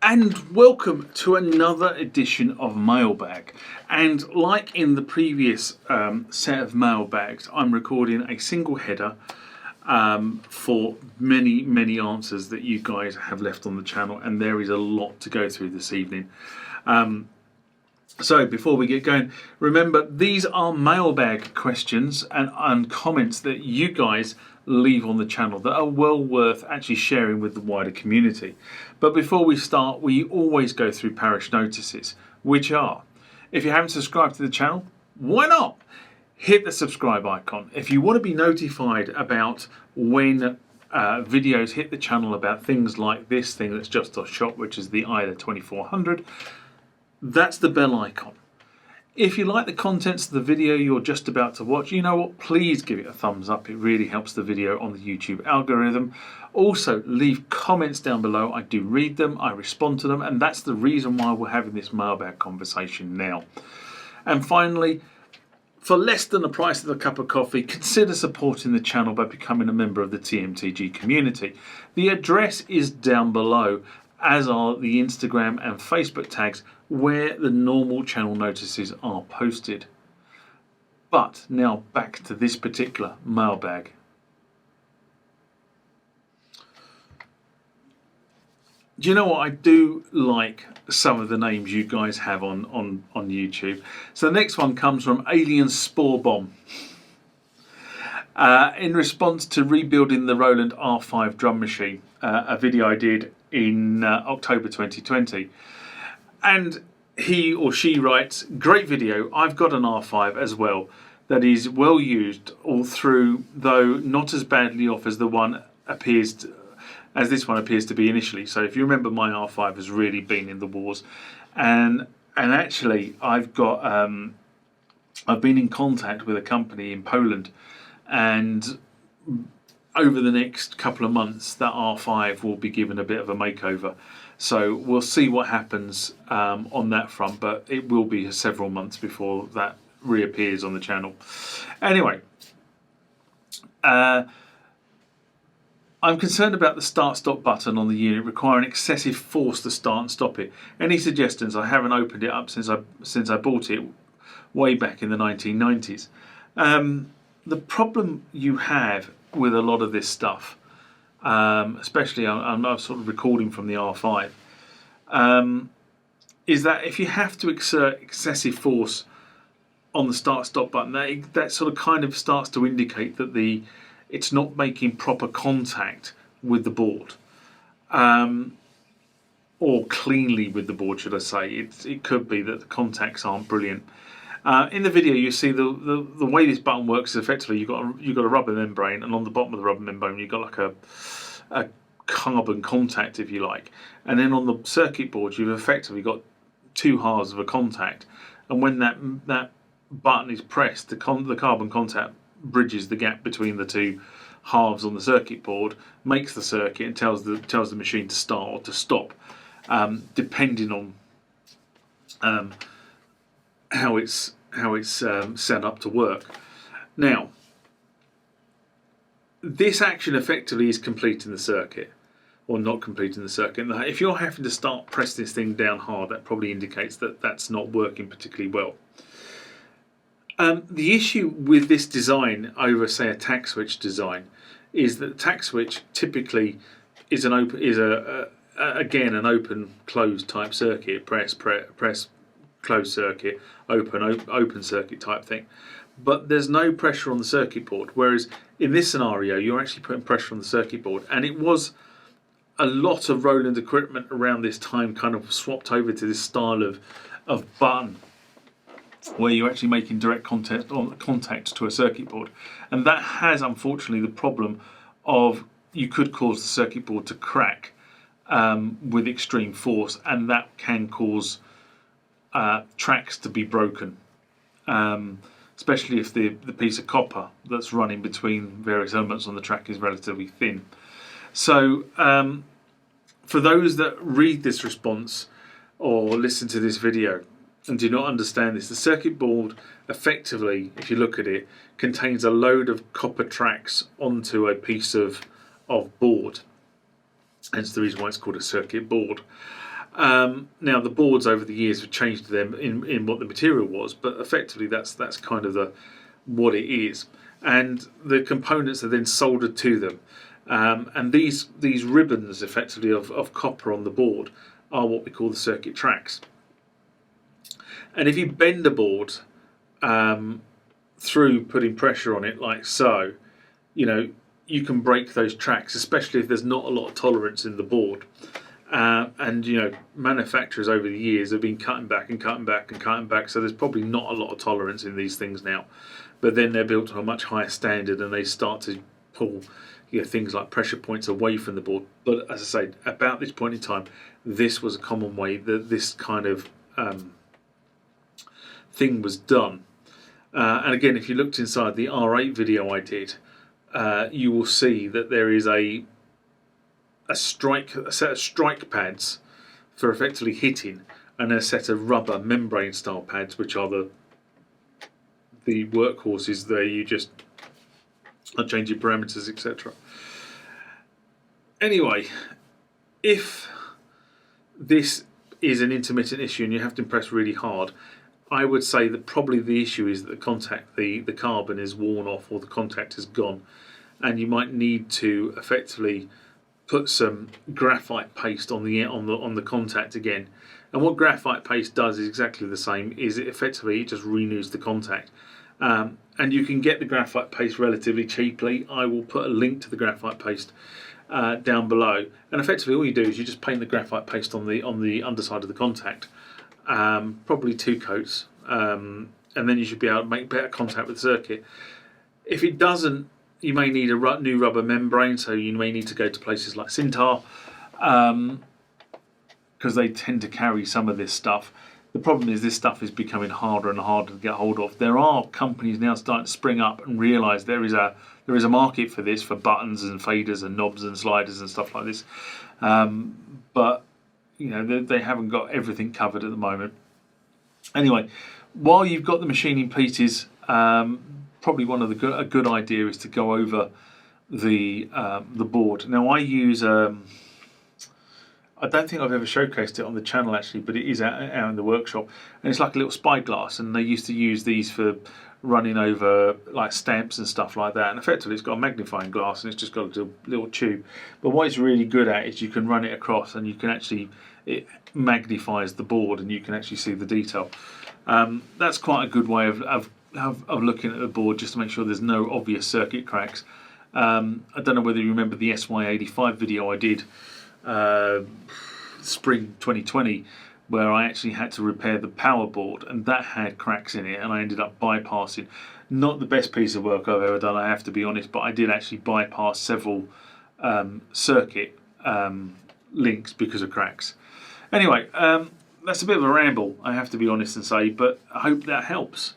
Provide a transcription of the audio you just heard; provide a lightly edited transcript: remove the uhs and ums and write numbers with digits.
And welcome to another edition of Mailbag. And like in the previous set of mailbags, I'm recording a single header for many answers that you guys have left on the channel, and there is a lot to go through this evening. So before we get going, remember these are mailbag questions and comments that you guys leave on the channel that are well worth actually sharing with the wider community. But before we start, we always go through parish notices, which are, if you haven't subscribed to the channel, why not? Hit the subscribe icon. If you want to be notified about when videos hit the channel about things like this thing that's just off shop, which is the IDA 2400, that's the bell icon. If you like the contents of the video you're just about to watch, you know what, please give it a thumbs up. It really helps the video on the YouTube algorithm. Also, leave comments down below. I do read them, I respond to them, and that's the reason why we're having this mailbag conversation now. And finally, for less than the price of a cup of coffee, consider supporting the channel by becoming a member of the TMTG community. The address is down below, as are the Instagram and Facebook tags where the normal channel notices are posted. But now back to this particular mailbag. Do you know what? I do like some of the names you guys have on YouTube. So the next one comes from Alien Spore Bomb. In response to rebuilding the Roland R5 drum machine, a video I did in October 2020. And he or she writes, great video, I've got an R5 as well that is well used all through, though not as badly off as this one appears to be initially. So if you remember, my R5 has really been in the wars, and actually I've been in contact with a company in Poland, and over the next couple of months that R5 will be given a bit of a makeover. So we'll see what happens on that front, but it will be several months before that reappears on the channel. Anyway, I'm concerned about the start-stop button on the unit requiring excessive force to start and stop it. Any suggestions? I haven't opened it up since I bought it way back in the 1990s. The problem you have with a lot of this stuff, especially I'm sort of recording from the R5, is that if you have to exert excessive force on the start-stop button, that sort of kind of starts to indicate that it's not making proper contact with the board, or cleanly with the board, should I say. It could be that the contacts aren't brilliant. In the video, you see the way this button works is effectively you've got a rubber membrane, and on the bottom of the rubber membrane you've got like a carbon contact, if you like, and then on the circuit board you've effectively got two halves of a contact, and when that button is pressed, the carbon contact bridges the gap between the two halves on the circuit board, makes the circuit, and tells the machine to start or to stop, depending on how it's set up to work. Now, this action effectively is completing the circuit, or not completing the circuit. Now, if you're having to start pressing this thing down hard, that probably indicates that that's not working particularly well. The issue with this design over, say, a tack switch design is that the tack switch typically is an open close type circuit, press closed circuit, open circuit type thing, but there's no pressure on the circuit board, whereas in this scenario you're actually putting pressure on the circuit board. And it was a lot of Roland equipment around this time kind of swapped over to this style of button where you're actually making direct contact to a circuit board, and that has unfortunately the problem of you could cause the circuit board to crack with extreme force, and that can cause tracks to be broken, especially if the piece of copper that's running between various elements on the track is relatively thin. So for those that read this response or listen to this video and do not understand this, the circuit board effectively, if you look at it, contains a load of copper tracks onto a piece of board. Hence the reason why it's called a circuit board. Now the boards over the years have changed them in what the material was, but effectively that's kind of what it is. And the components are then soldered to them. And these ribbons effectively of copper on the board are what we call the circuit tracks. And if you bend the board through putting pressure on it like so, you can break those tracks, especially if there's not a lot of tolerance in the board. And manufacturers over the years have been cutting back and cutting back and cutting back, so there's probably not a lot of tolerance in these things now. But then they're built to a much higher standard, and they start to pull things like pressure points away from the board. But as I say, about this point in time, this was a common way that this kind of thing was done. And again, if you looked inside the R8 video I did, you will see that there is a set of strike pads for effectively hitting, and a set of rubber membrane style pads, which are the workhorses. There you just are changing parameters, etc. Anyway, if this is an intermittent issue and you have to press really hard, I would say that probably the issue is that the contact, the carbon is worn off, or the contact is gone, and you might need to effectively put some graphite paste on the contact again. And what graphite paste does is exactly the same. Is it just renews the contact. And you can get the graphite paste relatively cheaply. I will put a link to the graphite paste down below. And effectively, all you do is you just paint the graphite paste on the underside of the contact, probably 2 coats, and then you should be able to make better contact with the circuit. If it doesn't, you may need a new rubber membrane, so you may need to go to places like Sintar, because they tend to carry some of this stuff. The problem is this stuff is becoming harder and harder to get hold of. There are companies now starting to spring up and realise there is a market for this, for buttons and faders and knobs and sliders and stuff like this, but they haven't got everything covered at the moment. Anyway, while you've got the machining pieces, probably a good idea is to go over the board. Now I use I don't think I've ever showcased it on the channel actually, but it is out in the workshop, and it's like a little spyglass, and they used to use these for running over like stamps and stuff like that, and effectively it's got a magnifying glass and it's just got a little tube. But what it's really good at is you can run it across, and you can actually, it magnifies the board and you can actually see the detail. That's quite a good way of looking at the board, just to make sure there's no obvious circuit cracks. I don't know whether you remember the SY85 video I did spring 2020, where I actually had to repair the power board, and that had cracks in it, and I ended up bypassing. Not the best piece of work I've ever done, I have to be honest, but I did actually bypass several circuit links because of cracks. Anyway, that's a bit of a ramble, I have to be honest and say, but I hope that helps.